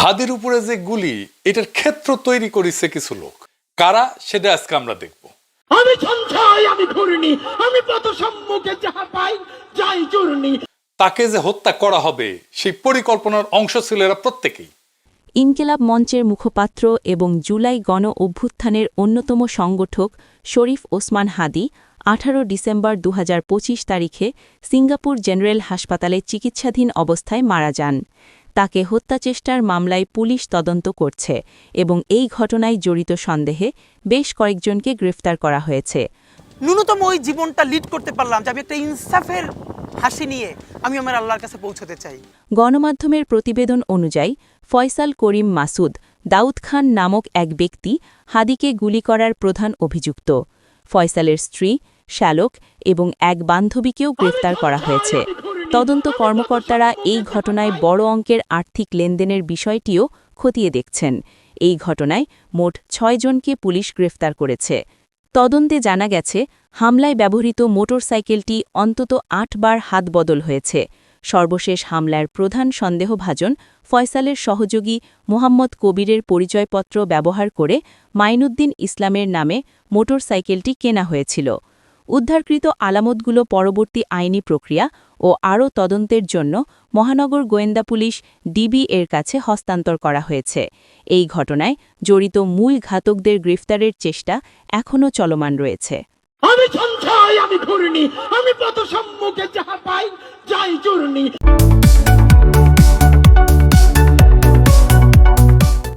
হাদির উপরে যে গুলি, এটার ক্ষেত্র তৈরি করেছে কিছু লোক। কারা, সেটা আজকে আমরা দেখব। আমি সঞ্চয়, আমি ঘূর্ণি, আমি পথ সম্মুখে যাহা পাই যাই চূর্ণি। তাকে যে হত্যা করা হবে সেই পরিকল্পনার অংশ ছিল এরা প্রত্যেকেই। ইনকিলাব মঞ্চের মুখপাত্র এবং জুলাই গণ অভ্যুত্থানের অন্যতম সংগঠক শরীফ ওসমান হাদি 18 ডিসেম্বর 2025 তারিখে সিঙ্গাপুর জেনারেল হাসপাতালে চিকিৎসাধীন অবস্থায় মারা যান। তাকে হত্যাচেষ্টার মামলায় পুলিশ তদন্ত করছে এবং এই ঘটনায় জড়িত সন্দেহে বেশ কয়েকজনকে গ্রেফতার করা হয়েছে। ন্যূনতম ওই জীবনটা লিড করতে পারলাম যে আমি একটা ইনসাফের হাসি নিয়ে আমি আমার আল্লাহর কাছে পৌঁছতে চাই। গণমাধ্যমের প্রতিবেদন অনুযায়ী ফয়সাল করিম মাসুদ দাউদ খান নামক এক ব্যক্তি হাদিকে গুলি করার প্রধান অভিযুক্ত। ফয়সালের স্ত্রী, শ্যালক এবং এক বান্ধবীকেও গ্রেফতার করা হয়েছে। তদন্ত কর্মকর্তারা এই ঘটনায় বড় অঙ্কের আর্থিক লেনদেনের বিষয়টিও খতিয়ে দেখছেন। এই ঘটনায় মোট 6 জনকে পুলিশ গ্রেফতার করেছে। তদন্তে জানা গেছে, হামলায় ব্যবহৃত মোটরসাইকেলটি অন্তত 8 বার হাতবদল হয়েছে। সর্বশেষ হামলার প্রধান সন্দেহভাজন ফয়সালের সহযোগী মোহাম্মদ কবিরের পরিচয়পত্র ব্যবহার করে মাইনুদ্দিন ইসলামের নামে মোটরসাইকেলটি কেনা হয়েছিল। উদ্ধারকৃত আলামতগুলো পরবর্তী আইনি প্রক্রিয়া ও আরও তদন্তের জন্য মহানগর গোয়েন্দা পুলিশ ডিবি এর কাছে হস্তান্তর করা হয়েছে। এই ঘটনায় জড়িত মূল ঘাতকদের গ্রেফতারের চেষ্টা এখনও চলমান রয়েছে। আমি সঞ্চয়, আমি ঘূর্ণি, আমি পথ সম্মুখে যাহা পাই যাই চূর্ণি।